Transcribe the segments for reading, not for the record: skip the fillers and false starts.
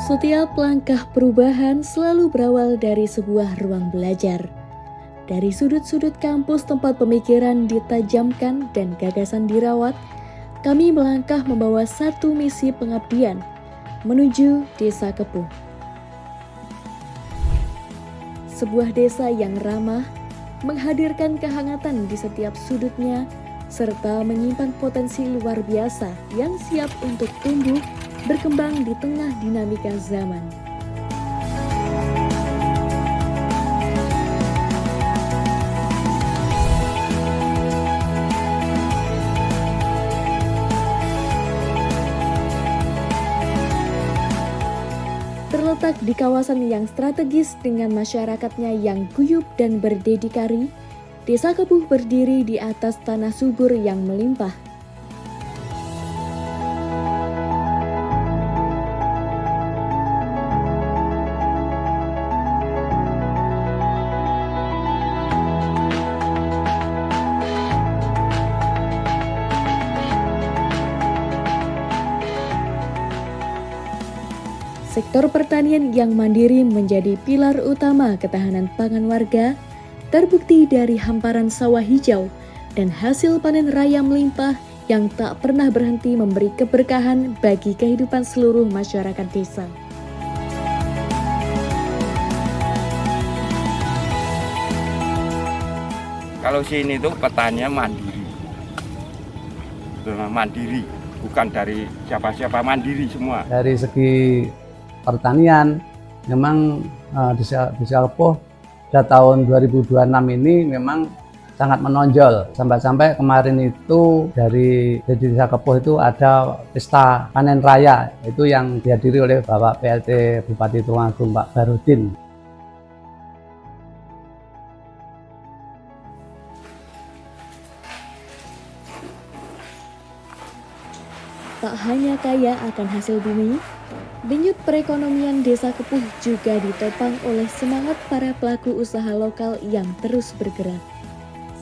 Setiap langkah perubahan selalu berawal dari sebuah ruang belajar. Dari sudut-sudut kampus tempat pemikiran ditajamkan dan gagasan dirawat, kami melangkah membawa satu misi pengabdian menuju Desa Kepuh. Sebuah desa yang ramah, menghadirkan kehangatan di setiap sudutnya, serta menyimpan potensi luar biasa yang siap untuk tumbuh berkembang di tengah dinamika zaman. Terletak di kawasan yang strategis dengan masyarakatnya yang guyup dan berdedikasi, Desa Kepuh berdiri di atas tanah subur yang melimpah. Sektor pertanian yang mandiri menjadi pilar utama ketahanan pangan warga, terbukti dari hamparan sawah hijau dan hasil panen raya melimpah yang tak pernah berhenti memberi keberkahan bagi kehidupan seluruh masyarakat desa. Kalau sini tuh petaninya mandiri, bukan dari siapa-siapa, mandiri semua. Dari segi pertanian, memang Desa Kepuh pada tahun 2026 ini memang sangat menonjol. Sampai-sampai kemarin itu dari Desa Kepuh itu ada pesta panen raya, itu yang dihadiri oleh Bapak PLT Bupati Tulungagung Pak Barudin. Tak hanya kaya akan hasil bumi, denyut perekonomian Desa Kepuh juga ditopang oleh semangat para pelaku usaha lokal yang terus bergerak.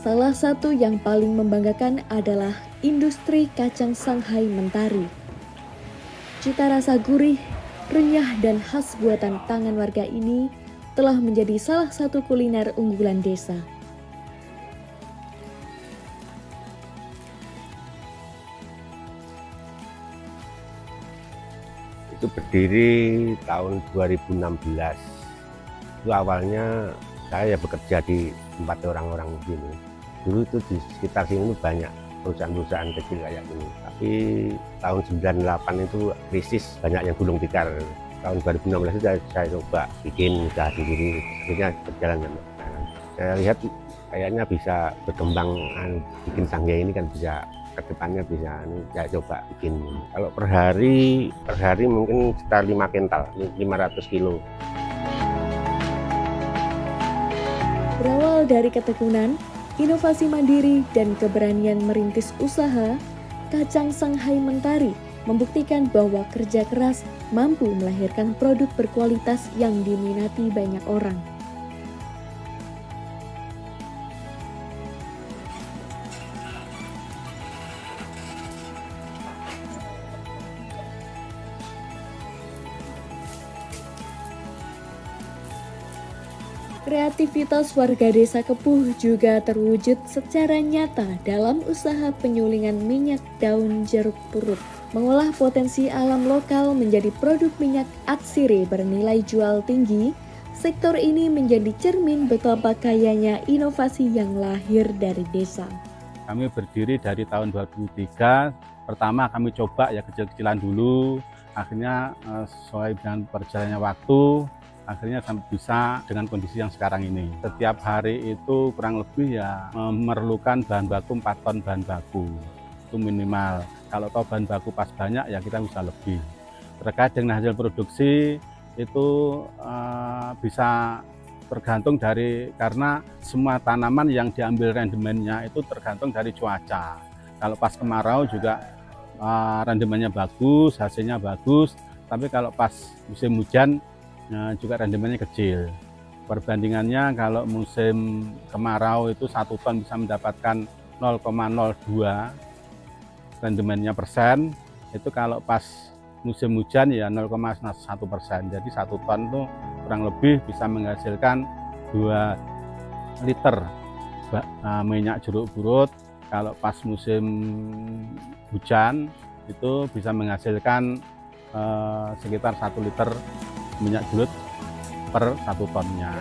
Salah satu yang paling membanggakan adalah industri kacang Shanghai Mentari. Cita rasa gurih, renyah dan khas buatan tangan warga ini telah menjadi salah satu kuliner unggulan desa. Itu berdiri tahun 2016. Itu awalnya saya bekerja di tempat orang-orang sini. Dulu itu di sekitar sini banyak perusahaan-perusahaan kecil kayak ini. Tapi tahun 98 itu krisis, banyak yang gulung tikar. Tahun 2016 itu saya coba bikin usaha sendiri, akhirnya berjalan. Saya lihat kayaknya bisa berkembang, bikin Shanghai ini kan bisa kedepannya bisa saya coba bikin. Kalau per hari mungkin sekitar 5 kental, 500 kilo. Berawal dari ketekunan, inovasi mandiri dan keberanian merintis usaha, kacang Shanghai Mentari membuktikan bahwa kerja keras mampu melahirkan produk berkualitas yang diminati banyak orang. Kreativitas warga Desa Kepuh juga terwujud secara nyata dalam usaha penyulingan minyak daun jeruk purut. Mengolah potensi alam lokal menjadi produk minyak atsiri bernilai jual tinggi, sektor ini menjadi cermin betapa kayanya inovasi yang lahir dari desa. Kami berdiri dari tahun 2003, pertama kami coba ya kecil-kecilan dulu, akhirnya sesuai dengan perjalannya waktu, akhirnya sampai bisa dengan kondisi yang sekarang ini. Setiap hari itu kurang lebih ya memerlukan bahan baku 4 ton bahan baku. Itu minimal. Kalau toh bahan baku pas banyak ya kita bisa lebih. Terkait dengan hasil produksi itu bisa tergantung karena semua tanaman yang diambil rendemennya itu tergantung dari cuaca. Kalau pas kemarau juga rendemennya bagus, hasilnya bagus. Tapi kalau pas musim hujan juga rendemennya kecil. Perbandingannya kalau musim kemarau itu 1 ton bisa mendapatkan 0,02 rendemennya persen. Itu kalau pas musim hujan ya 0,1%. Jadi 1 ton itu kurang lebih bisa menghasilkan 2 liter minyak jeruk purut. Kalau pas musim hujan itu bisa menghasilkan sekitar 1 liter minyak jeruk per 1 tonnya.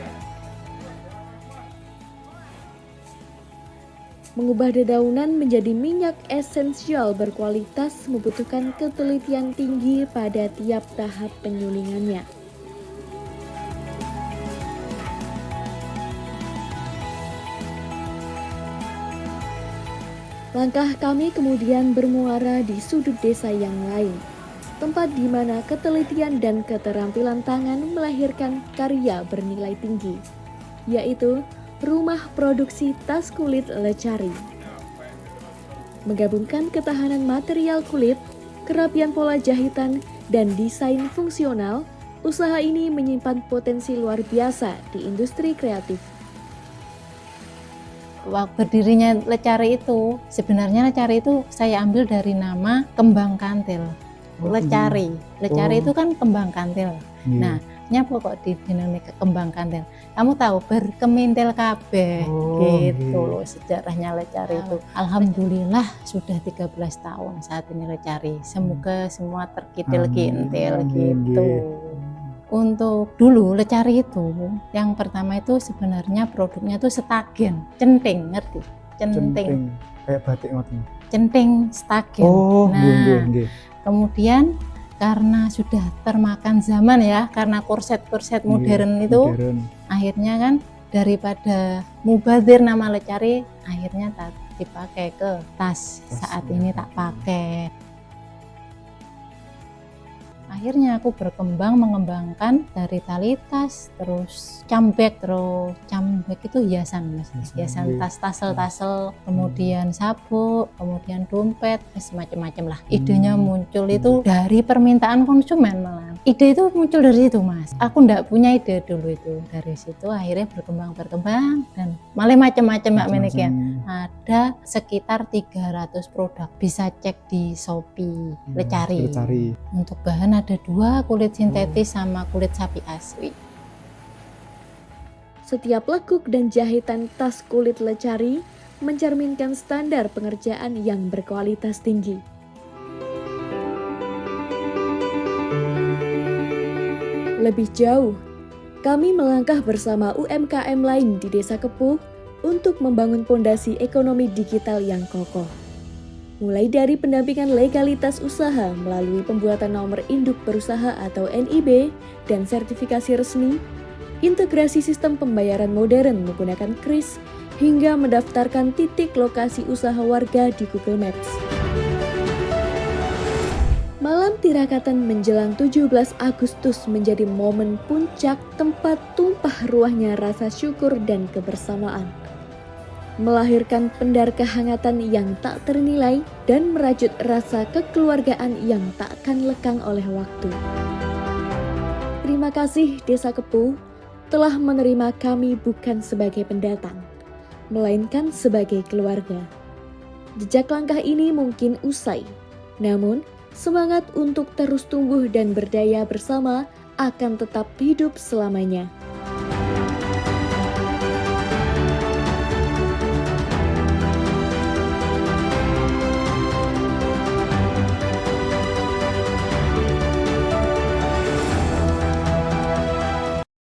Mengubah dedaunan menjadi minyak esensial berkualitas membutuhkan ketelitian tinggi pada tiap tahap penyulingannya. Langkah kami kemudian bermuara di sudut desa yang lain, tempat di mana ketelitian dan keterampilan tangan melahirkan karya bernilai tinggi, yaitu Rumah Produksi Tas Kulit Lecari. Menggabungkan ketahanan material kulit, kerapian pola jahitan, dan desain fungsional, usaha ini menyimpan potensi luar biasa di industri kreatif. Waktu berdirinya Lecari itu, sebenarnya Lecari itu saya ambil dari nama kembang kantil. Lecari itu kan kembang kantil. Nah, nyapa kok dinamika kembang kantil. Kamu tahu berkemintil kabeh gitu loh sejarahnya Lecari itu. Alhamdulillah sudah 13 tahun saat ini Lecari. Semoga semua terkintil-kintil gitu. Untuk dulu Lecari itu yang pertama itu sebenarnya produknya itu setagen, centing, ngerti? Centing. Kayak batik ngoten. Centing stagen. Kemudian karena sudah termakan zaman ya, karena korset-korset modern itu, akhirnya kan daripada mubazir nama Lecari, akhirnya tak dipakai ke tas. Saat ini tak pakai. Akhirnya aku berkembang mengembangkan dari tali tas, terus cambek itu hiasan mas, hiasan tas, tasel, kemudian sabuk, kemudian dompet, semacam-macam lah. Idenya muncul itu dari permintaan konsumen malah. Ide itu muncul dari situ mas. Aku ndak punya ide dulu itu, dari situ akhirnya berkembang dan malah macam-macam mbak Menikian. Ada sekitar 300 produk, bisa cek di Shopee Lecari. Untuk bahan ada 2, kulit sintetis sama kulit sapi asli. Setiap lekuk dan jahitan tas kulit Lecari mencerminkan standar pengerjaan yang berkualitas tinggi. Lebih jauh, kami melangkah bersama UMKM lain di Desa Kepuh untuk membangun pondasi ekonomi digital yang kokoh. Mulai dari pendampingan legalitas usaha melalui pembuatan nomor induk berusaha atau NIB dan sertifikasi resmi, integrasi sistem pembayaran modern menggunakan KRIS, hingga mendaftarkan titik lokasi usaha warga di Google Maps. Malam tirakatan menjelang 17 Agustus menjadi momen puncak tempat tumpah ruahnya rasa syukur dan kebersamaan. Melahirkan pendar kehangatan yang tak ternilai dan merajut rasa kekeluargaan yang tak akan lekang oleh waktu. Terima kasih Desa Kepuh telah menerima kami bukan sebagai pendatang, melainkan sebagai keluarga. Jejak langkah ini mungkin usai, namun semangat untuk terus tumbuh dan berdaya bersama akan tetap hidup selamanya.